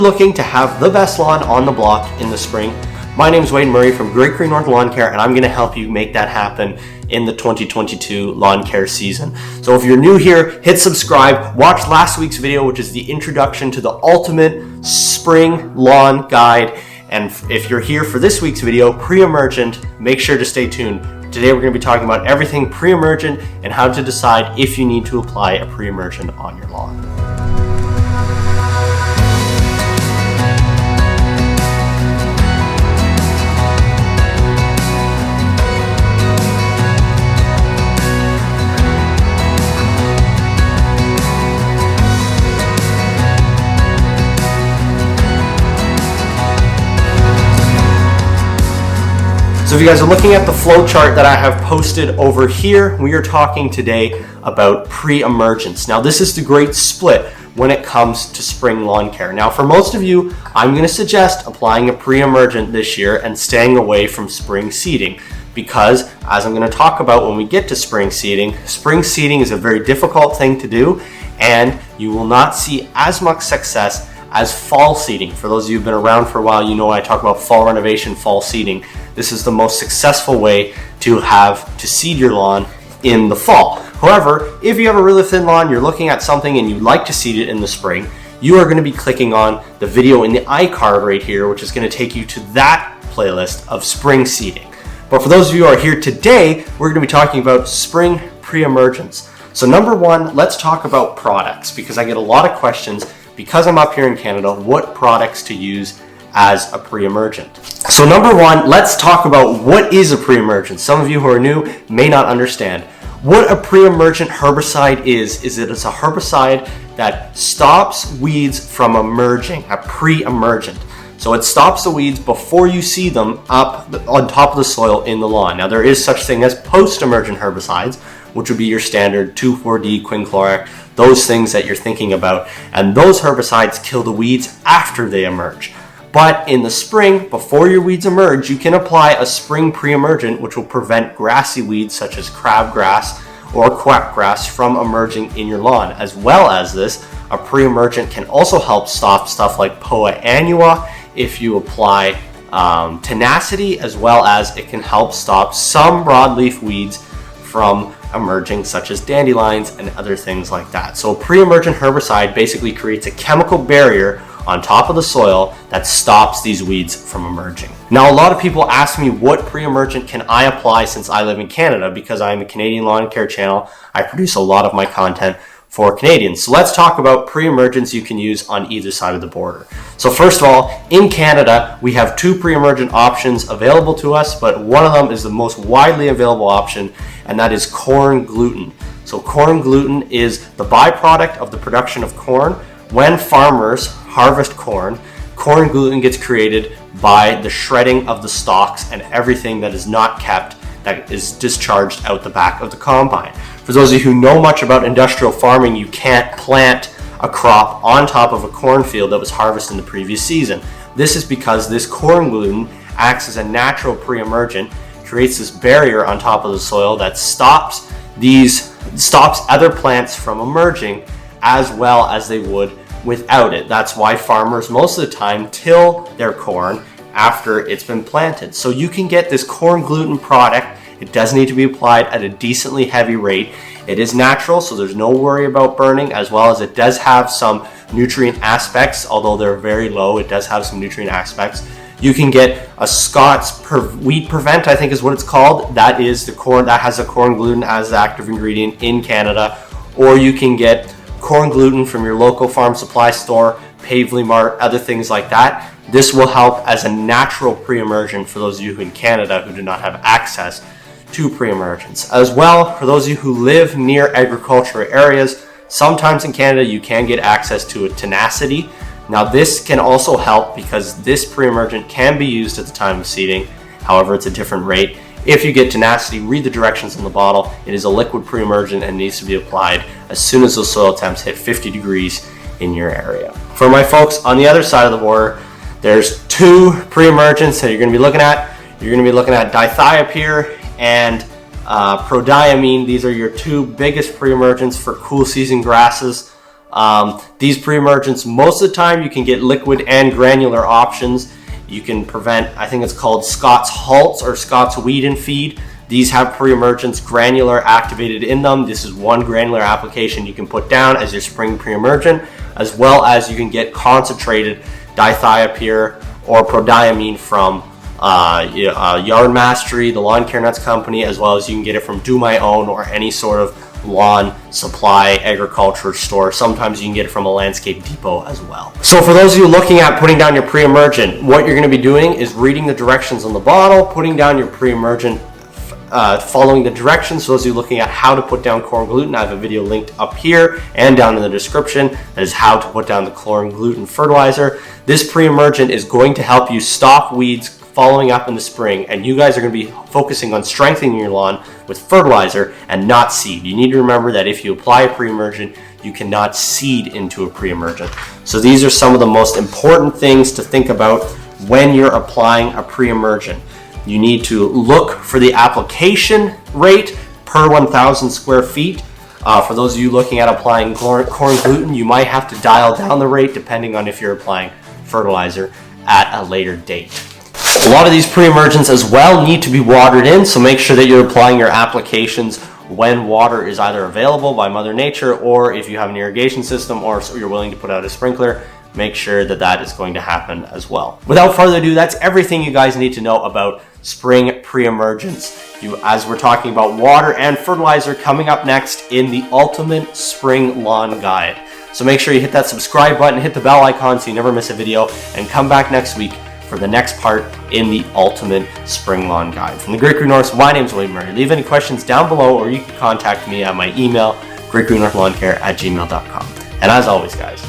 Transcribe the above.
Looking to have the best lawn on the block in the spring? My name is Wade Murray from Great Green North Lawn Care, and I'm going to help you make that happen in the 2022 lawn care season. So if you're new here, hit subscribe, watch last week's video, which is the introduction to the ultimate spring lawn guide. And if you're here for this week's video, pre-emergent, make sure to stay tuned. Today we're going to be talking about everything pre-emergent and how to decide if you need to apply a pre-emergent on your lawn. So if you guys are looking at the flow chart that I have posted over here, we are talking today about pre-emergence. Now this is the great split when it comes to spring lawn care. Now for most of you, I'm going to suggest applying a pre-emergent this year and staying away from spring seeding, because as I'm going to talk about when we get to spring seeding is a very difficult thing to do, and you will not see as much success as fall seeding. For those of you who've been around for a while, you know I talk about fall renovation, fall seeding. This is the most successful way to seed your lawn in the fall. However, if you have a really thin lawn, you're looking at something and you'd like to seed it in the spring, you are going to be clicking on the video in the iCard right here, which is going to take you to that playlist of spring seeding. But for those of you who are here today, we're going to be talking about spring pre-emergence. So number one, let's talk about products, because I get a lot of questions because I'm up here in Canada, what products to use as a pre-emergent. So number one, let's talk about what is a pre-emergent. Some of you who are new may not understand. What a pre-emergent herbicide is it is a herbicide that stops weeds from emerging, a pre-emergent. So it stops the weeds before you see them up on top of the soil in the lawn. Now there is such thing as post-emergent herbicides, which would be your standard 2,4-D, quinclorac, those things that you're thinking about. And those herbicides kill the weeds after they emerge. But in the spring, before your weeds emerge, you can apply a spring pre-emergent, which will prevent grassy weeds such as crabgrass or quackgrass from emerging in your lawn. As well as this, a pre-emergent can also help stop stuff like Poa annua if you apply tenacity, as well as it can help stop some broadleaf weeds from emerging, such as dandelions and other things like that. So a pre-emergent herbicide basically creates a chemical barrier on top of the soil that stops these weeds from emerging. Now a lot of people ask me, what pre-emergent can I apply since I live in Canada? Because I'm a Canadian lawn care channel, I produce a lot of my content for Canadians. So let's talk about pre-emergents you can use on either side of the border. So first of all, in Canada, we have two pre-emergent options available to us, but one of them is the most widely available option, and that is corn gluten. So corn gluten is the byproduct of the production of corn. When farmers harvest corn, corn gluten gets created by the shredding of the stalks and everything that is not kept, that is discharged out the back of the combine. For those of you who know much about industrial farming, you can't plant a crop on top of a cornfield that was harvested in the previous season. This is because this corn gluten acts as a natural pre-emergent, creates this barrier on top of the soil that stops other plants from emerging as well as they would without it. That's why farmers most of the time till their corn after it's been planted. So you can get this corn gluten product. It does need to be applied at a decently heavy rate. It is natural, so there's no worry about burning, as well as it does have some nutrient aspects. Although they're very low, it does have some nutrient aspects. You can get a Scott's Wheat Prevent, I think is what it's called. That is the corn that has a corn gluten as the active ingredient in Canada. Or you can get corn gluten from your local farm supply store, Pavely Mart, other things like that. This will help as a natural pre-emergent for those of you in Canada who do not have access to pre-emergents. As well, for those of you who live near agricultural areas, sometimes in Canada you can get access to a tenacity. Now this can also help because this pre-emergent can be used at the time of seeding. However, it's a different rate. If you get tenacity, read the directions on the bottle. It is a liquid pre-emergent and needs to be applied as soon as those soil temps hit 50 degrees in your area. For my folks on the other side of the border, there's two pre-emergents that you're going to be looking at. You're going to be looking at dithiopyr and prodiamine. These are your two biggest pre-emergents for cool season grasses. These pre-emergents, most of the time you can get liquid and granular options. You can prevent, I think it's called Scott's Halts or Scott's Weed and Feed. These have pre-emergents granular activated in them. This is one granular application you can put down as your spring pre-emergent, as well as you can get concentrated dithiopyr or prodiamine from Yard Mastery, the Lawn Care Nuts company, as well as you can get it from Do My Own or any sort of lawn supply agriculture store. Sometimes you can get it from a landscape depot as well. So for those of you looking at putting down your pre-emergent, what you're going to be doing is reading the directions on the bottle, putting down your pre-emergent, following the directions. So those of you looking at how to put down corn gluten, I have a video linked up here and down in the description. That is how to put down the corn gluten fertilizer. This pre-emergent is going to help you stop weeds following up in the spring, and you guys are going to be focusing on strengthening your lawn with fertilizer and not seed. You need to remember that if you apply a pre-emergent, you cannot seed into a pre-emergent. So these are some of the most important things to think about when you're applying a pre-emergent. You need to look for the application rate per 1,000 square feet. For those of you looking at applying corn gluten, you might have to dial down the rate depending on if you're applying fertilizer at a later date. A lot of these pre-emergents as well need to be watered in, so make sure that you're applying your applications when water is either available by Mother Nature, or if you have an irrigation system or you're willing to put out a sprinkler, make sure that that is going to happen as well. Without further ado, that's everything you guys need to know about spring pre-emergents. As we're talking about water and fertilizer coming up next in the Ultimate Spring Lawn Guide. So make sure you hit that subscribe button, hit the bell icon so you never miss a video, and come back next week for the next part in the Ultimate Spring Lawn Guide. From the Great Green North, my name is William Murray. Leave any questions down below, or you can contact me at my email, greatgreennorthlawncare@gmail.com. And as always, guys,